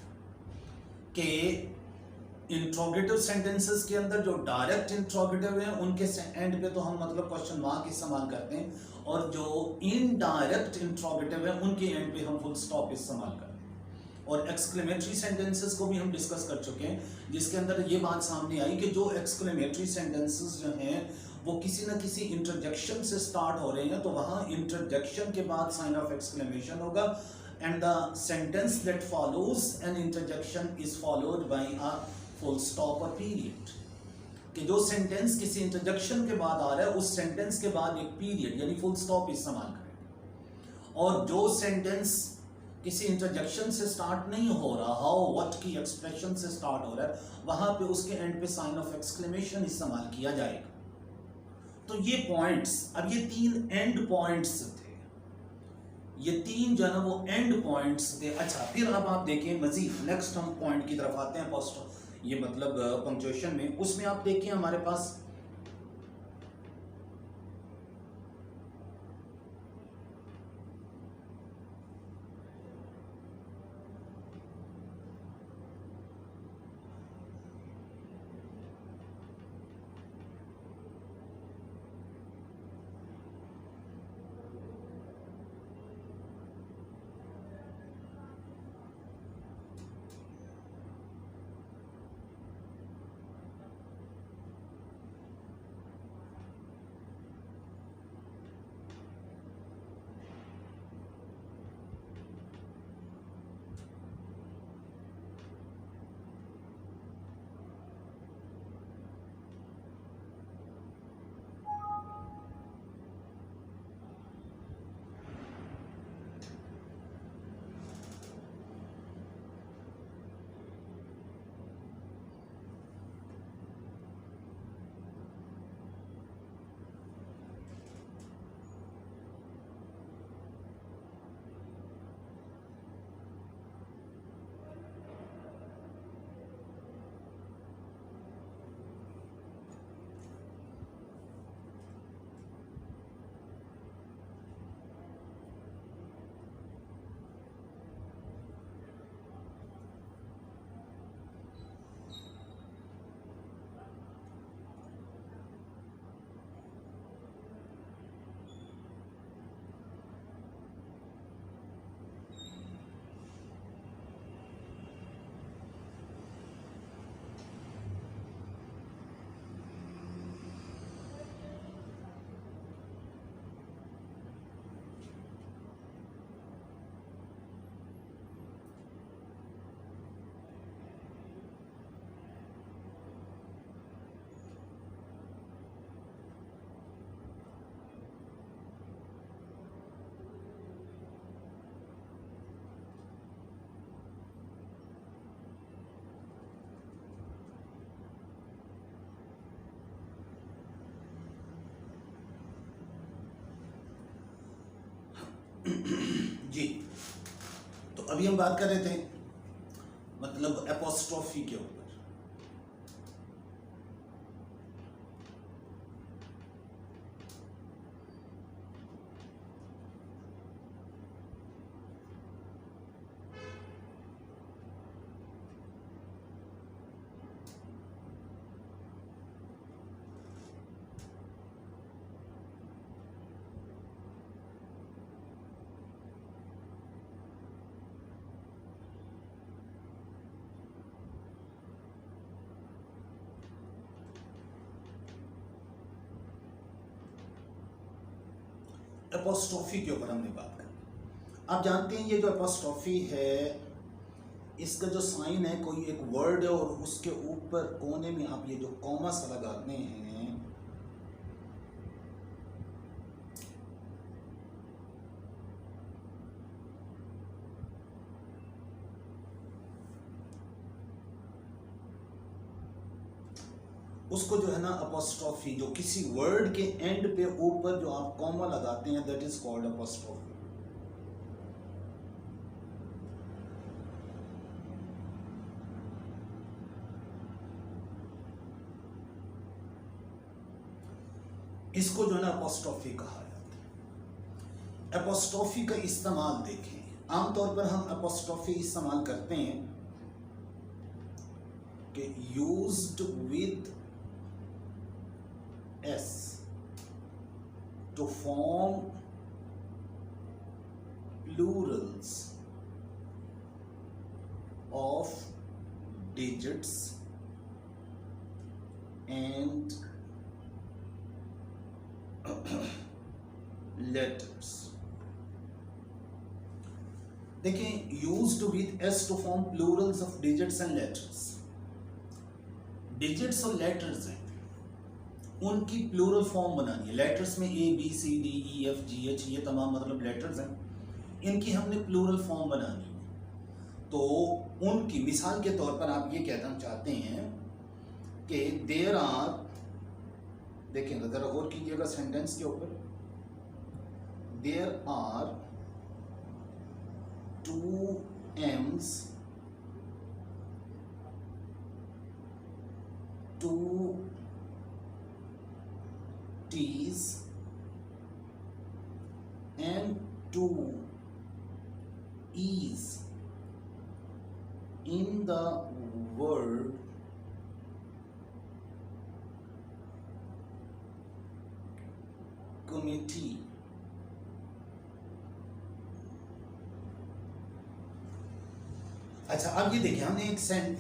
कि इंट्रोगेटिव सेंटेंसेस के अंदर जो डायरेक्ट इंट्रोगेटिव है उनके एंड पे तो हम मतलब क्वेश्चन मार्क इस्तेमाल करते हैं, और जो इनडायरेक्ट इंट्रोगेटिव है उनके एंड पे हम फुल स्टॉप इस्तेमाल करते हैं। और एक्सक्लेमेटरी सेंटेंसेस को भी हम डिस्कस कर चुके हैं, जिसके अंदर ये बात सामने आई कि जो एक्सक्लेमेटरी सेंटेंसेस जो हैं वो किसी न किसी इंटरजेक्शन से स्टार्ट हो रहे हैं, तो वहाँ इंटरजेक्शन के बाद साइन ऑफ एक्सक्लेमेशन होगा, and the sentence that follows an interjection is followed by a full stop or period। कि जो सेंटेंस किसी इंटरजेक्शन के बाद आ रहा है उस सेंटेंस के बाद एक पीरियड यानी फुल स्टॉप इस्तेमाल करें, और जो सेंटेंस किसी इंटरजेक्शन से स्टार्ट नहीं हो रहा, हाउ व्हाट की एक्सप्रेशन से स्टार्ट हो रहा है, वहां पे उसके एंड पे साइन ऑफ एक्सक्लेमेशन इस्तेमाल किया जाएगा। तो ये पॉइंट्स, अब ये 3 एंड पॉइंट्स थे, ये 3 जो है ना वो एंड पॉइंट्स थे। अच्छा, फिर अब आप देखें मजीद नेक्स्ट हम पॉइंट की तरफ आते हैं, पोस्ट ये मतलब पंक्चुएशन में, उसमें आप देखिए हमारे पास जी, तो अभी हम बात कर रहे थे मतलब एपोस्ट्रोफी के ऊपर। एपोस्ट्रोफी के ऊपर हमने बात करी। आप जानते हैं ये जो एपोस्ट्रोफी है, इसका जो साइन है, कोई एक वर्ड है और उसके ऊपर कोने में आप ये जो कॉमा सा लगाते हैं, उसको जो है ना अपोस्ट्रोफी, जो किसी वर्ड के एंड पे ऊपर जो आप कॉमा लगाते हैं, दैट इज कॉल्ड अपोस्ट्रोफी। इसको जो है ना अपोस्ट्रोफी कहा जाता है। अपोस्ट्रोफी का इस्तेमाल देखें, आमतौर पर हम अपोस्ट्रोफी इस्तेमाल करते हैं कि used with S to form plurals of digits and letters। देखें, used with S to form plurals of digits and letters। digits और letters हैं, उनकी प्लूरल फॉर्म बनानी है। लेटर्स में A B C D E F G H ये तमाम मतलब लेटर्स हैं, इनकी हमने प्लूरल फॉर्म बनानी है। तो उनकी मिसाल के तौर पर आप ये कहना चाहते हैं कि देयर आर, देखेंगे ज़रा गौर कीजिएगा सेंटेंस के ऊपर, there are 2 M's 2 T's and 2 E's in the word committee। अच्छा, अब ये देखिए, हमने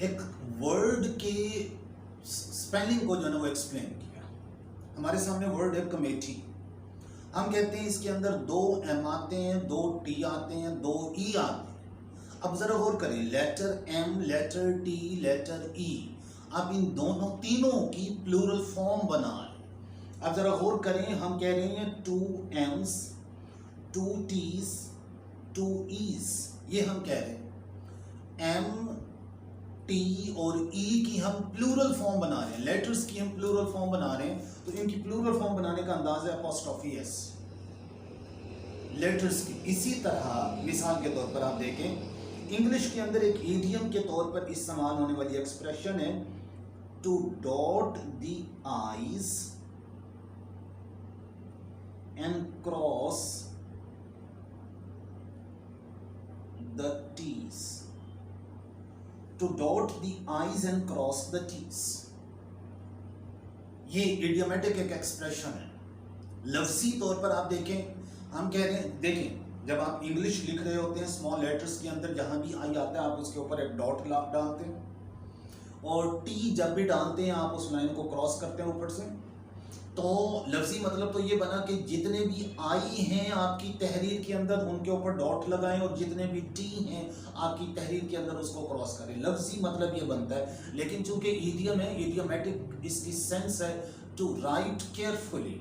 एक वर्ड के स्पेलिंग को जो है ना वो एक्सप्लेन किया। हमारे सामने वर्ड है कमेटी। हम कहते हैं इसके अंदर 2 M आते हैं, 2 T आते हैं, 2 E आते हैं। अब जरा गौर करें, letter M, letter T, letter E, आप इन दोनों तीनों की प्लूरल फॉर्म बनाएं। अब जरा गौर करें, हम कह रहे हैं 2 M's 2 T's 2 E's, ये हम कह रहे हैं। M T और E की हम प्लूरल फॉर्म बना रहे हैं, लेटर्स की हम प्लूरल फॉर्म बना रहे हैं, तो इनकी प्लूरल फॉर्म बनाने का अंदाज है अपोस्ट्रोफी S लेटर्स की। इसी तरह मिसाल के तौर पर आप देखें, इंग्लिश के अंदर एक ईडियम के तौर पर इस्तेमाल होने वाली एक्सप्रेशन है to dot the i's and cross the t's. To dot the I's and cross the T's, ये इडियोमेटिक एक एक्सप्रेशन है। लफ्जी तौर पर आप देखें, हम कह रहे हैं, देखें जब आप इंग्लिश लिख रहे होते हैं, स्मॉल लेटर्स के अंदर जहां भी आई आता है आप उसके ऊपर एक डॉट डालते हैं, और टी जब भी डालते हैं आप उस लाइन को क्रॉस करते हैं ऊपर से। तो लफ्जी मतलब तो ये बना कि जितने भी आई हैं आपकी तहरीर के अंदर उनके ऊपर डॉट लगाएं, और जितने भी टी हैं आपकी तहरीर के अंदर उसको क्रॉस करें। लफ्जी मतलब ये बनता है, लेकिन चूंकि ईडियम है, इडियोमेटिक इसकी सेंस है टू राइट केयरफुली,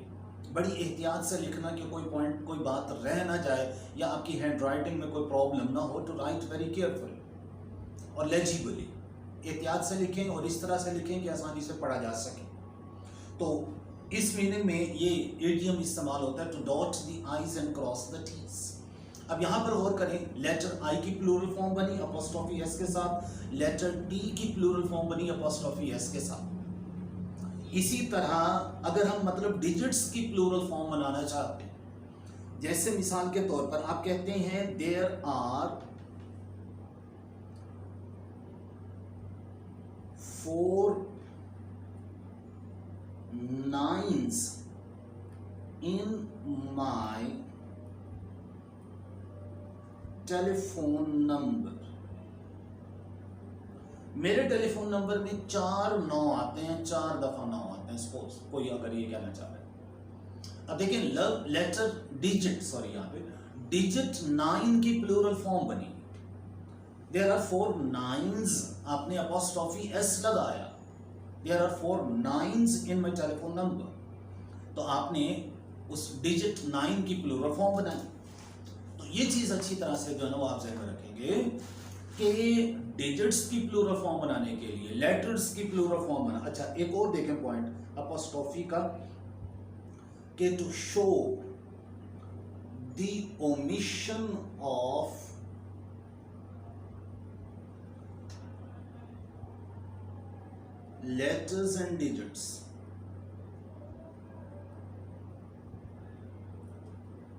बड़ी एहतियात से लिखना कि कोई पॉइंट, कोई बात रह ना जाए या आपकी हैंड राइटिंग में कोई प्रॉब्लम ना हो। टू राइट वेरी केयरफुली और लेजिबली, एहतियात से लिखें और इस तरह से लिखें कि आसानी से पढ़ा जा सके। तो इस मीनिंग में ये इडियम इस्तेमाल होता है to dot the i's and cross the t's. अब यहां पर गौर करें, लेटर आई की प्लूरल फॉर्म बनी अपॉस्ट्रोफी एस के साथ, लेटर टी की प्लूरल फॉर्म बनी अपॉस्ट्रोफी एस के साथ। इसी तरह अगर हम मतलब डिजिट्स की प्लूरल फॉर्म बनाना चाहते हैं, जैसे मिसाल के तौर पर आप कहते हैं there are 4 9s in my telephone number. मेरे टेलीफोन नंबर में 4 9 आते हैं, 4 दफा 9 आते हैं, सपोज कोई अगर ये कहना चाह रहा है। अब देखिए लव लेटर डिजिट, सॉरी यहाँ पे डिजिट 9 की प्लूरल फॉर्म बनी। देयर आर 4 9s, आपने अपॉस्ट्रोफी एस लगाया, there are 4 9s in my telephone number, तो आपने उस डिजिट 9 की प्लूरल फॉर्म बनाई। तो ये चीज अच्छी तरह से जो है ना वो आप ज़हन में रखेंगे कि डिजिट्स की प्लूरल फॉर्म बनाने के लिए लेटर्स की प्लूरल फॉर्म बना। अच्छा एक और देखें पॉइंट अपॉस्ट्रोफी का, कि to show the omission of letters and digits,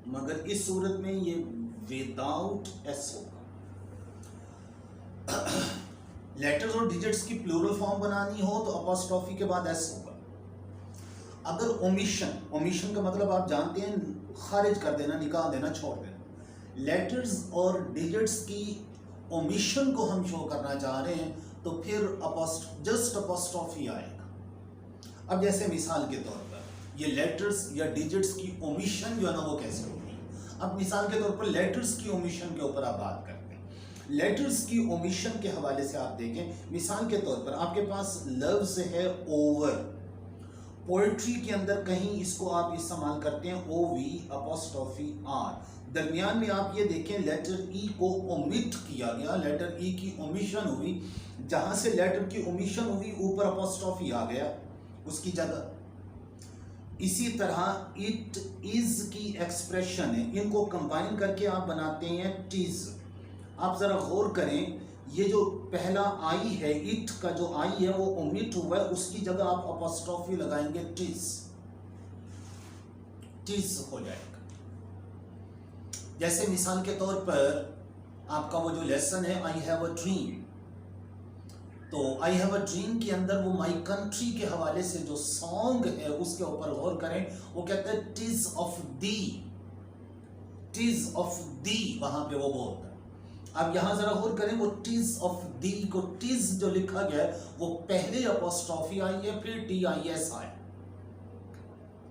मगर इस सूरत में ये विदाउट एस होगा। लेटर्स और डिजिट्स की प्लूरल फॉर्म बनानी हो तो अपॉस्ट्रोफी के बाद एस होगा। अगर ओमिशन, ओमिशन का मतलब आप जानते हैं खारिज कर देना, निकाल देना, छोड़ देना। लेटर्स और डिजिट्स की ओमिशन को हम शो करना चाह रहे हैं तो फिर जस्ट अपॉस्ट्रोफी आएगा। अब जैसे मिसाल के तौर पर ये लेटर्स या डिजिट्स की ओमिशन जो है ना वो कैसे होगी। अब मिसाल के तौर पर लेटर्स की ओमिशन के ऊपर आप बात करते हैं। लेटर्स की ओमिशन के हवाले से आप देखें, मिसाल के तौर पर आपके पास लफ्ज है ओवर, पोएट्री के अंदर कहीं इसको आप इस्तेमाल करते हैं OV अपॉस्ट्रोफी R। दरमियान में आप ये देखें लेटर E को ओमिट किया गया, लेटर E की ओमिशन हुई, जहां से लेटर की ओमिशन हुई ऊपर अपॉस्ट्रोफी आ गया उसकी जगह। इसी तरह इट इज की एक्सप्रेशन है, इनको कंबाइन करके आप बनाते हैं टीज। आप जरा गौर करें, ये जो पहला आई है, इट का जो आई है वो ओमिट हुआ है, उसकी जगह आप अपॉस्ट्रोफी लगाएंगे टीज, टीज हो जाएगा। जैसे मिसाल के तौर पर आपका वो जो लेसन है आई हैव अ ड्रीम, तो आई हैव अ ड्रीम के अंदर वो माई कंट्री के हवाले से जो सॉन्ग है उसके ऊपर गौर करें, वो कहते हैं टिज ऑफ दी, टिज ऑफ दी, वहां पे वो बोलता है। अब यहां जरा गौर करें, वो टिज ऑफ दी को टिज जो लिखा गया है वो पहले अपॉस्ट्रोफी आई है फिर TIS आया,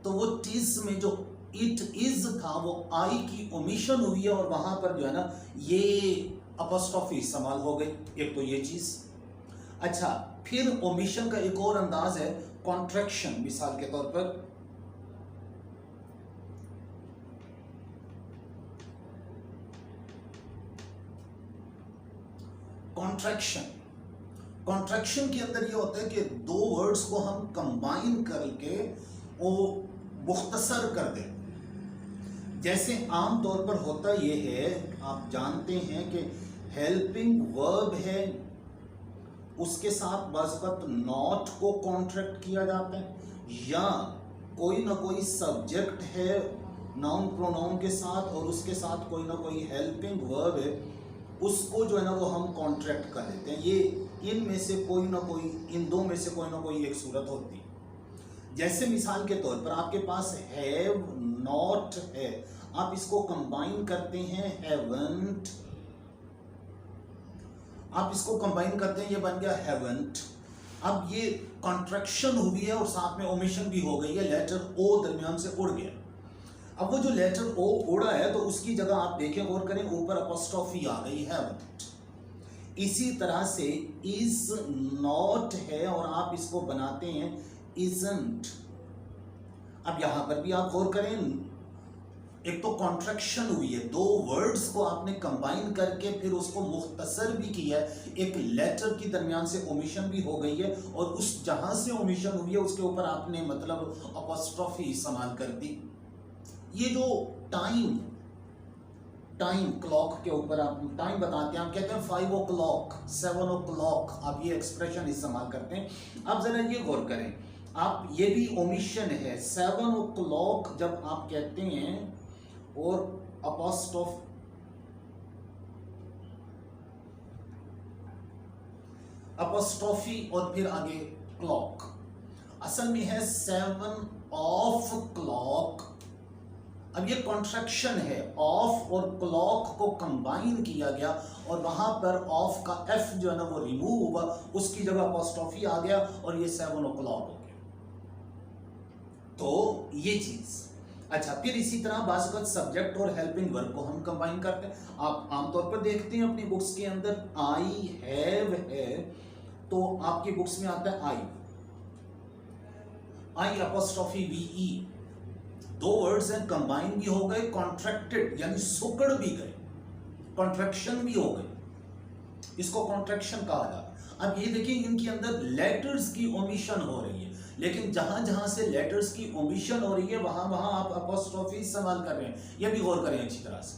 तो वो टिज में जो इट इज था वो आई की ओमिशन हुई है और वहां पर जो है ना ये अपॉस्ट्रोफी इस्तेमाल हो गई। एक तो ये चीज। अच्छा फिर ओमिशन का एक और अंदाज है कॉन्ट्रैक्शन। मिसाल के तौर पर कॉन्ट्रैक्शन, कॉन्ट्रैक्शन के अंदर ये होता है कि दो वर्ड्स को हम कंबाइन करके वो मुख्तसर कर देते हैं। जैसे आम तौर पर होता ये है, आप जानते हैं कि हेल्पिंग वर्ब है, उसके साथ बाज़ नॉट को कॉन्ट्रैक्ट किया जाता है, या कोई ना कोई सब्जेक्ट है नाउन प्रोनाउन के साथ और उसके साथ कोई ना कोई हेल्पिंग वर्ब है, उसको जो है ना वो हम कॉन्ट्रैक्ट कर लेते हैं। ये इनमें से कोई ना कोई, इन दो में से कोई ना कोई एक सूरत होती है। जैसे मिसाल के तौर पर आपके पास हैव नॉट है, आप इसको कंबाइन करते हैं हैवंट, आप इसको कंबाइन करते हैं, ये बन गया हैवंट। अब ये कॉन्ट्रैक्शन हुई है और साथ में ओमिशन भी हो गई है, लेटर ओ दरमियान से उड़ गया। अब वो जो लेटर ओ उड़ा है तो उसकी जगह आप देखें गौर करें ऊपर अपॉस्ट्रोफी आ गई हैवंट। इसी तरह से इज नॉट है और आप इसको बनाते हैं इजंट। अब यहां पर भी आप गौर करें, एक तो कॉन्ट्रैक्शन हुई है, दो वर्ड्स को आपने कंबाइन करके फिर उसको मुख्तसर भी किया है, एक लेटर की दरमियान से ओमिशन भी हो गई है और उस जहां से ओमिशन हुई है उसके ऊपर आपने मतलब अपॉस्ट्रोफी इस्तेमाल कर दी। ये जो टाइम टाइम क्लॉक के ऊपर आप टाइम बताते हैं, आप कहते हैं 5 o'clock 7 o'clock, आप ये एक्सप्रेशन इस्तेमाल करते हैं। आप जरा ये गौर करें, आप ये भी ओमिशन है 7 o'clock जब आप कहते हैं और अपॉस्ट्रोफी और फिर आगे क्लॉक, असल में है 7 ऑफ क्लॉक। अब ये कॉन्ट्रैक्शन है, ऑफ और क्लॉक को कंबाइन किया गया और वहां पर ऑफ का एफ जो है ना वो रिमूव हुआ, उसकी जगह अपॉस्ट्रोफी आ गया और ये 7 o'clock हो गया। तो ये चीज अच्छा। फिर इसी तरह बाज़ सब्जेक्ट और हेल्पिंग वर्ब को हम कंबाइन करते हैं। आप आमतौर पर देखते हैं अपनी बुक्स के अंदर आई हैव है, तो आपकी बुक्स में आता है आई अपॉस्ट्रोफी वी, दो वर्ड्स हैं, कंबाइन भी हो गए, कॉन्ट्रैक्टेड यानी सुकड़ भी गए, कॉन्ट्रैक्शन भी हो गए, इसको कॉन्ट्रैक्शन कहा जाता है। अब ये देखिए इनके अंदर लेटर्स की ओमिशन हो रही है, लेकिन जहां जहां से लेटर्स की ओमिशन हो रही है वहां वहां आप अपॉस्ट्रोफी इस्तेमाल कर रहे हैं, ये भी गौर करें अच्छी तरह से,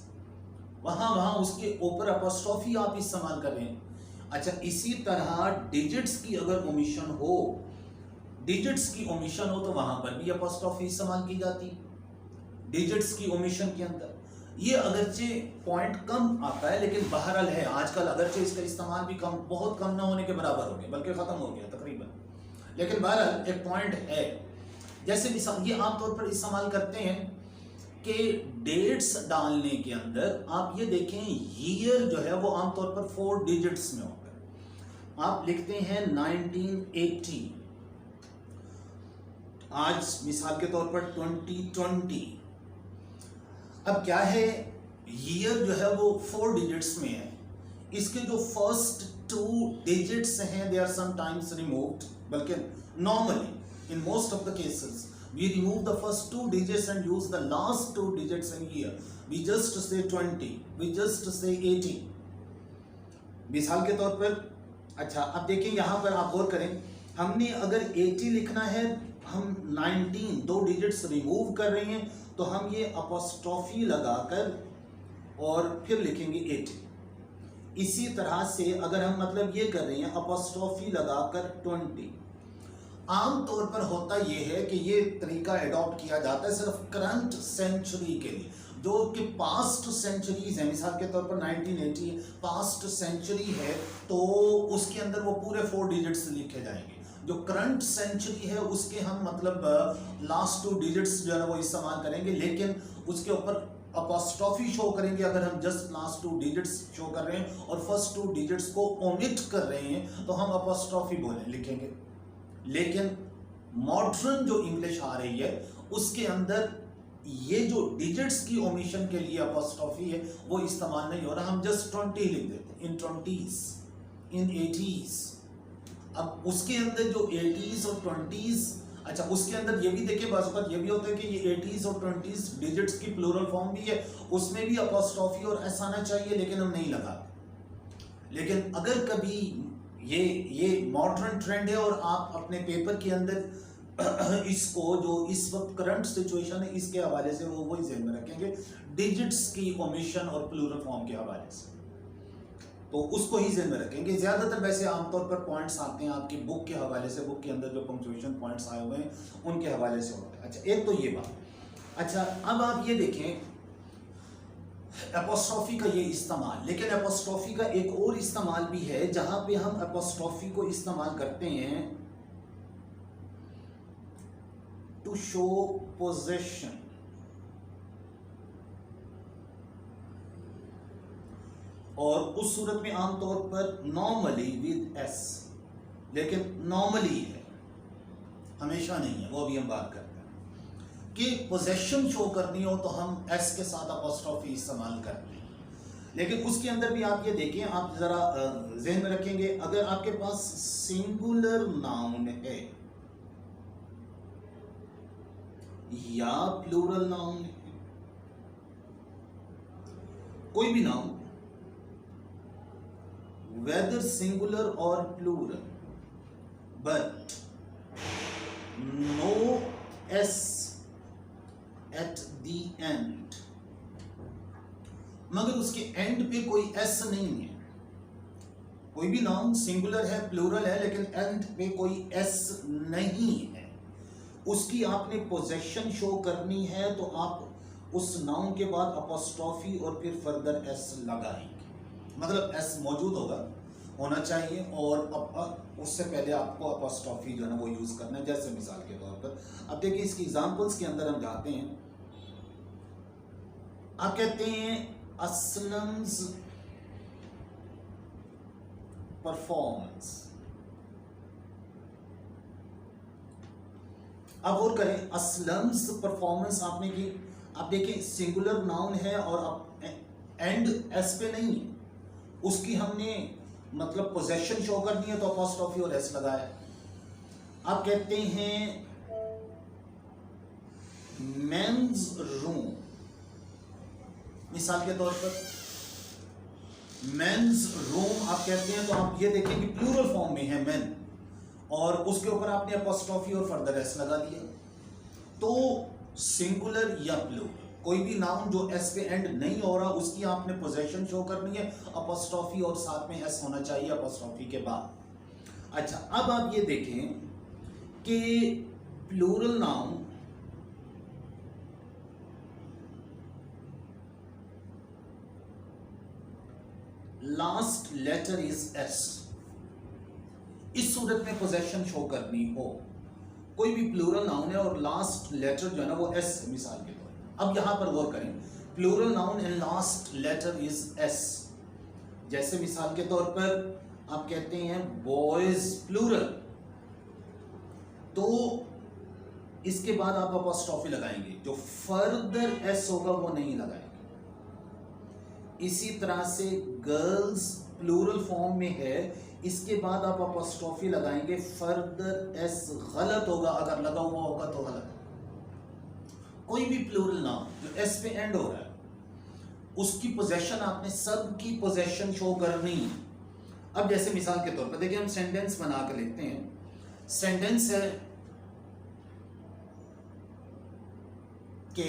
वहां वहां उसके ऊपर अपॉस्ट्रोफी आप इस्तेमाल कर रहे हैं। अच्छा, इसी तरह डिजिट्स की अगर ओमिशन हो, डिजिट्स की ओमिशन हो तो वहां पर भी अपॉस्ट्रोफी इस्तेमाल की जाती, डिजिट्स की ओमिशन के अंदर। ये अगरचे पॉइंट कम आता है, लेकिन बहरहाल है आजकल अगरचे इसका इस्तेमाल भी कम, बहुत कम ना होने के बराबर हो गया, बल्कि खत्म हो गया तकरीबन, लेकिन बहरहाल एक पॉइंट है। जैसे मिसाल ये आमतौर पर इस्तेमाल करते हैं कि डेट्स डालने के अंदर आप ये देखें, ईयर जो है वो आमतौर पर 4 डिजिट्स में होता है। आप लिखते हैं 1980, आज मिसाल के तौर पर 2020। अब क्या है, ईयर जो है वो 4 डिजिट्स में है, इसके जो फर्स्ट 2 डिजिट्स हैं दे आर समटाइम्स रिमूव्ड, बल्कि normally in most of the cases we remove the first 2 digits and use the last 2 digits in year. We just say 20, we just say 80 मिसाल के तौर पर। अच्छा, अब देखिए यहां पर आप गौर करें, हमने अगर 80 लिखना है, हम 19 2 डिजिट्स रिमूव कर रहे हैं, तो हम ये अपॉस्ट्रोफी लगाकर और फिर लिखेंगे 80। इसी तरह से अगर हम मतलब ये कर रहे हैं अपॉस्ट्रोफी लगाकर 20, आमतौर पर होता यह है कि ये तरीका एडॉप्ट किया जाता है सिर्फ करंट सेंचुरी के लिए, जो कि पास्ट सेंचुरीज है। मिसाल के तौर पर 1980 पास्ट सेंचुरी है, तो उसके अंदर वो पूरे 4 डिजिट्स लिखे जाएंगे। जो करंट सेंचुरी है उसके हम मतलब लास्ट 2 डिजिट्स जो है वो इस्तेमाल करेंगे, लेकिन उसके ऊपर अपॉस्ट्रोफी शो करेंगे अगर हम जस्ट लास्ट 2 डिजिट्स शो कर रहे हैं और फर्स्ट 2 डिजिट्स को ओमिट कर रहे हैं, तो हम अपॉस्ट्रोफी लिखेंगे। लेकिन मॉडर्न जो इंग्लिश आ रही है उसके अंदर ये जो डिजिट्स की ओमिशन के लिए अपॉस्ट्रोफी है वो इस्तेमाल नहीं हो रहा, हम जस्ट 20 लिख देते हैं, इन 20s, इन 80s। अब उसके अंदर जो 80s और 20s, अच्छा उसके अंदर ये भी देखिए बाज़ वक़्त ये भी होता है कि ये 80s और 20s डिजिट्स की प्लूरल फॉर्म भी है, उसमें भी अपॉस्ट्रोफी और ऐसा आना चाहिए, लेकिन हम नहीं लगाते। लेकिन अगर कभी ये मॉडर्न ट्रेंड है और आप अपने पेपर के अंदर इसको जो इस वक्त करंट सिचुएशन है इसके हवाले से वो वही ध्यान में रखेंगे, डिजिट्स की ओमिशन और प्लूरल फॉर्म के हवाले से, तो उसको ही ध्यान में रखेंगे। ज्यादातर वैसे आमतौर पर पॉइंट्स आते हैं आपकी बुक के हवाले से, बुक के अंदर जो पंक्चुएशन पॉइंट्स आए हुए हैं उनके हवाले से होते हैं। अच्छा, एक तो ये बात। अच्छा, अब आप ये देखें एपोस्ट्रोफी का ये इस्तेमाल, लेकिन एपोस्ट्रोफी का एक और इस्तेमाल भी है जहां पे हम एपोस्ट्रोफी को इस्तेमाल करते हैं टू शो पोजेशन, और उस सूरत में आमतौर पर नॉर्मली विद एस, लेकिन नॉर्मली है, हमेशा नहीं है, वो भी हम बात करते हैं कि पोजेशन शो करनी हो तो हम एस के साथ अपॉस्ट्रोफी इस्तेमाल करते हैं। लेकिन उसके अंदर भी आप ये देखें, आप जरा ज़हन में रखेंगे, अगर आपके पास सिंगुलर नाउन है या प्लूरल नाउन है, कोई भी noun whether singular or plural, but no s at the end, मगर उसके एंड पे कोई एस नहीं है। कोई भी नाउन सिंगुलर है, प्लूरल है, लेकिन एंड पे कोई एस नहीं है, उसकी आपने पोजेशन शो करनी है तो आप उस नाउन के बाद अपोस्ट्रोफी और फिर फर्दर एस लगाएंगे। मतलब एस मौजूद होना चाहिए और उससे पहले आपको अपोस्ट्रोफी जो है ना वो यूज करना है। जैसे मिसाल के तौर पर अब देखिए इसकी एग्जांपल्स के अंदर हम जाते हैं। आप कहते हैं असलम्स परफॉर्मेंस। अब और करें असलम्स परफॉर्मेंस आपने की। आप देखिए सिंगुलर नाउन है और एंड एस पे नहीं है, उसकी हमने मतलब पोजेशन शो करनी है तो अपोस्ट्रोफी और एस लगाया। आप कहते हैं मेंस रूम, मिसाल के तौर पर मेंस रूम आप कहते हैं तो आप ये देखें कि प्लूरल फॉर्म में है मेन, और उसके ऊपर आपने अपोस्ट्रोफी और फर्दर एस लगा दिया। तो सिंगुलर या प्लूरल कोई भी नाउन जो एस पे एंड नहीं हो रहा उसकी आपने पोजेशन शो करनी है, अपोस्ट्रोफी और साथ में एस होना चाहिए अपोस्ट्रोफी के बाद। अच्छा, अब आप ये देखें कि plural noun last letter is S, इस सूरत में पोजेशन शो करनी हो, कोई भी प्लूरल नाउन है और लास्ट लेटर जो है ना वो एस, मिसाल के तौर पर अब यहां पर गौर करें, plural noun and last letter is S. जैसे मिसाल के तौर पर आप कहते हैं बॉयज प्लूरल, तो इसके बाद आप अपोस्ट्रोफी लगाएंगे, जो फर्दर एस होगा वो नहीं लगाएंगे। इसी तरह से गर्ल्स प्लूरल फॉर्म में है, इसके बाद आप अपोस्ट्रोफी लगाएंगे, फर्दर एस गलत होगा, अगर लगा हुआ होगा तो गलत। कोई भी प्लूरल नाउन जो एस पे एंड हो रहा है उसकी पोजेशन आपने सब की पोजेशन शो करनी है। अब जैसे मिसाल के तौर पर देखिए हम सेंटेंस बना कर लिखते हैं। सेंटेंस है कि